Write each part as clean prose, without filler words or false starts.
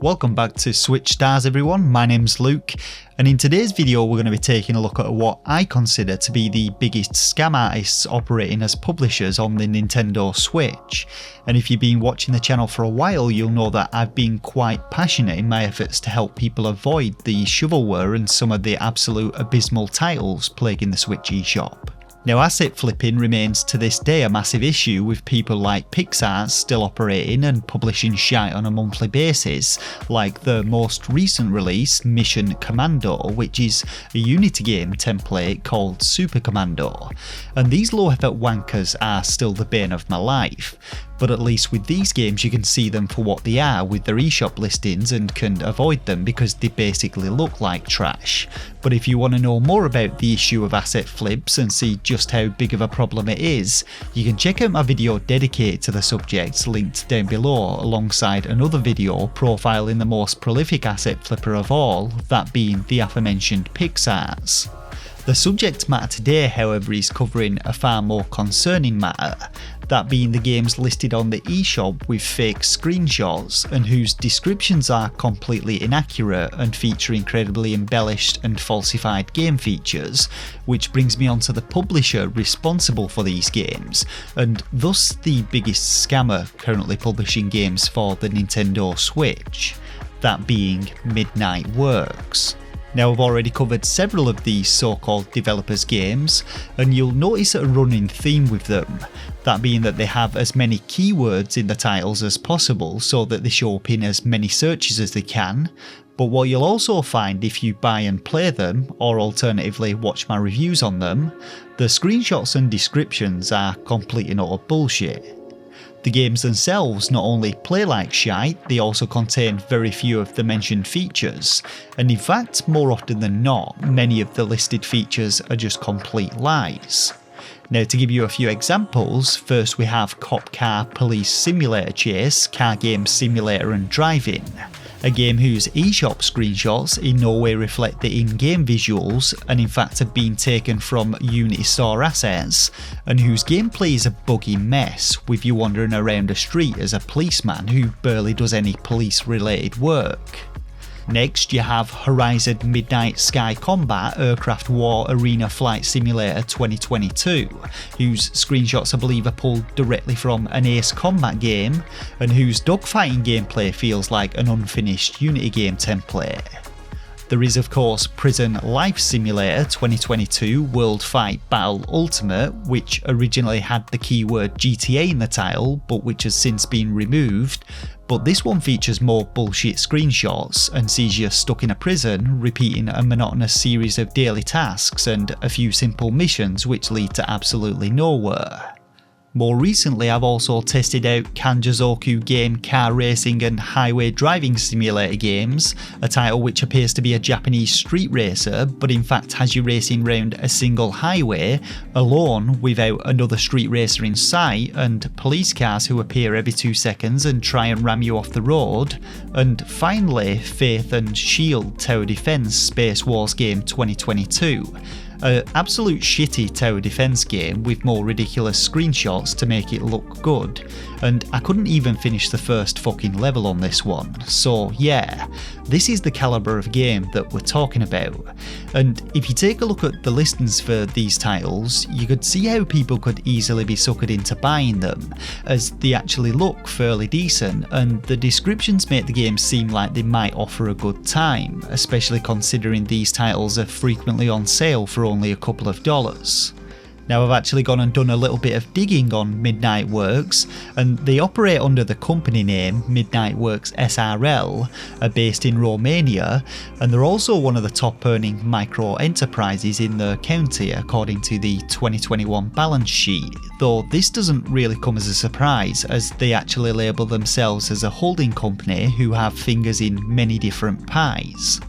Welcome back to SwitchStars everyone, my name's Luke, and in today's video we're going to be taking a look at what I consider to be the biggest scam artists operating as publishers on the Nintendo Switch. And if you've been watching the channel for a while, you'll know that I've been quite passionate in my efforts to help people avoid the shovelware and some of the absolute abysmal titles plaguing the Switch eShop. Now, asset flipping remains to this day a massive issue, with people like PixArt still operating and publishing shite on a monthly basis, like the most recent release, Mission Commando, which is a Unity game template called Super Commando. And these low effort wankers are still the bane of my life. But at least with these games you can see them for what they are with their eShop listings and can avoid them because they basically look like trash. But if you want to know more about the issue of asset flips and see just how big of a problem it is, you can check out my video dedicated to the subject linked down below, alongside another video profiling the most prolific asset flipper of all, that being the aforementioned PixArts. The subject matter today, however, is covering a far more concerning matter, that being the games listed on the eShop with fake screenshots and whose descriptions are completely inaccurate and feature incredibly embellished and falsified game features, which brings me on to the publisher responsible for these games, and thus the biggest scammer currently publishing games for the Nintendo Switch, that being Midnight Works. Now, I've already covered several of these so-called developers' games, and you'll notice a running theme with them, that being that they have as many keywords in the titles as possible so that they show up in as many searches as they can. But what you'll also find if you buy and play them, or alternatively watch my reviews on them, the screenshots and descriptions are complete and utter bullshit. The games themselves not only play like shite, they also contain very few of the mentioned features, and in fact, more often than not, many of the listed features are just complete lies. Now, to give you a few examples, first we have Cop Car Police Simulator Chase, Car Game Simulator and Driving, a game whose eShop screenshots in no way reflect the in-game visuals and in fact have been taken from Unity Store assets, and whose gameplay is a buggy mess, with you wandering around a street as a policeman who barely does any police-related work. Next, you have Horizon Midnight Sky Combat Aircraft War Arena Flight Simulator 2022, whose screenshots I believe are pulled directly from an Ace Combat game, and whose dogfighting gameplay feels like an unfinished Unity game template. There is of course Prison Life Simulator 2022 World Fight Battle Ultimate, which originally had the keyword GTA in the title, but which has since been removed. But this one features more bullshit screenshots and sees you stuck in a prison, repeating a monotonous series of daily tasks and a few simple missions which lead to absolutely nowhere. More recently, I've also tested out Kanjazoku Game Car Racing and Highway Driving Simulator games, a title which appears to be a Japanese street racer, but in fact has you racing round a single highway, alone without another street racer in sight, and police cars who appear every 2 seconds and try and ram you off the road. And finally, Faith and Shield Tower Defense Space Wars Game 2022. An absolute shitty tower defense game with more ridiculous screenshots to make it look good, and I couldn't even finish the first fucking level on this one. So yeah, this is the calibre of game that we're talking about. And if you take a look at the listings for these titles, you could see how people could easily be suckered into buying them, as they actually look fairly decent, and the descriptions make the game seem like they might offer a good time, especially considering these titles are frequently on sale for only a couple of dollars. Now, I've actually gone and done a little bit of digging on Midnight Works, and they operate under the company name Midnight Works SRL, are based in Romania, and they're also one of the top earning micro enterprises in the county according to the 2021 balance sheet, though this doesn't really come as a surprise, as they actually label themselves as a holding company who have fingers in many different pies.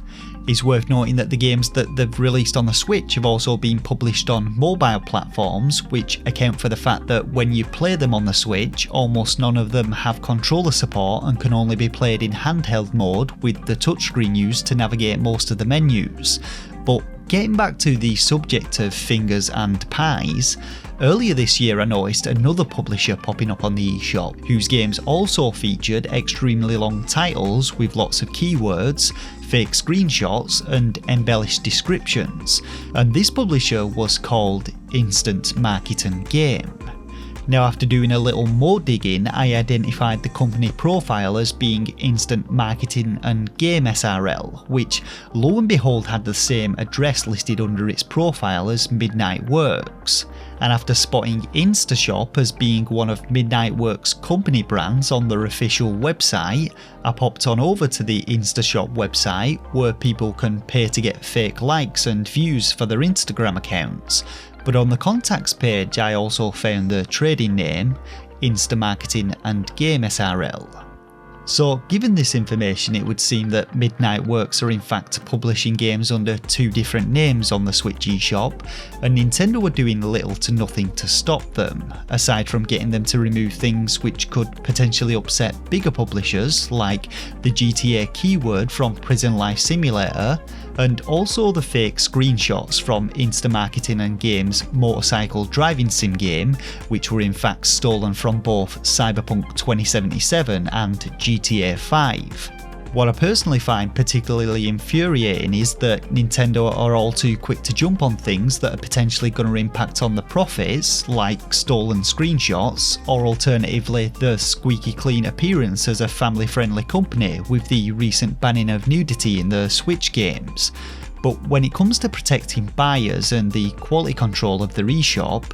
It's worth noting that the games that they've released on the Switch have also been published on mobile platforms, which account for the fact that when you play them on the Switch, almost none of them have controller support and can only be played in handheld mode with the touchscreen used to navigate most of the menus. But getting back to the subject of fingers and pies, Earlier this year I noticed another publisher popping up on the eShop, whose games also featured extremely long titles with lots of keywords, fake screenshots and embellished descriptions, and this publisher was called INSTAMARKETANDGAME Games. Now, after doing a little more digging, I identified the company profile as being INSTAMARKETANDGAME SRL, which lo and behold had the same address listed under its profile as Midnight Works. And after spotting InstaShop as being one of Midnight Works' company brands on their official website, I popped on over to the InstaShop website where people can pay to get fake likes and views for their Instagram accounts. But on the contacts page I also found the trading name INSTAMARKETANDGAME SRL. So given this information, it would seem that Midnight Works are in fact publishing games under two different names on the Switch eShop, and Nintendo were doing little to nothing to stop them, aside from getting them to remove things which could potentially upset bigger publishers like the GTA keyword from Prison Life Simulator, and also the fake screenshots from INSTAMARKETANDGAME's motorcycle driving sim game, which were in fact stolen from both Cyberpunk 2077 and GTA 5. What I personally find particularly infuriating is that Nintendo are all too quick to jump on things that are potentially going to impact on the profits, like stolen screenshots, or alternatively the squeaky clean appearance as a family-friendly company with the recent banning of nudity in the Switch games. But when it comes to protecting buyers and the quality control of their eShop,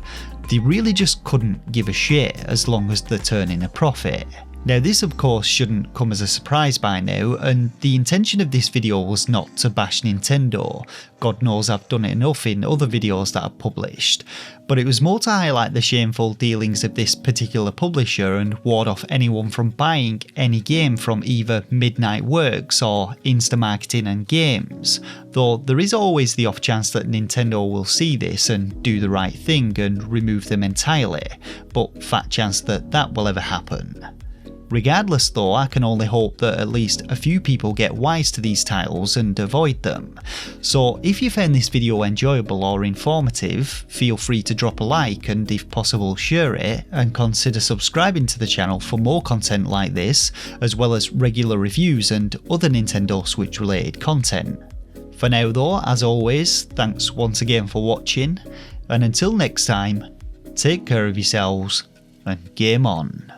they really just couldn't give a shit as long as they're turning a profit. Now this of course shouldn't come as a surprise by now, and the intention of this video was not to bash Nintendo. God knows I've done it enough in other videos that I've published, but it was more to highlight the shameful dealings of this particular publisher and ward off anyone from buying any game from either Midnight Works or INSTAMARKETANDGAME Games, though there is always the off chance that Nintendo will see this and do the right thing and remove them entirely, but fat chance that that will ever happen. Regardless though, I can only hope that at least a few people get wise to these titles and avoid them. So if you found this video enjoyable or informative, feel free to drop a like and if possible share it, and consider subscribing to the channel for more content like this, as well as regular reviews and other Nintendo Switch related content. For now though, as always, thanks once again for watching, and until next time, take care of yourselves and game on.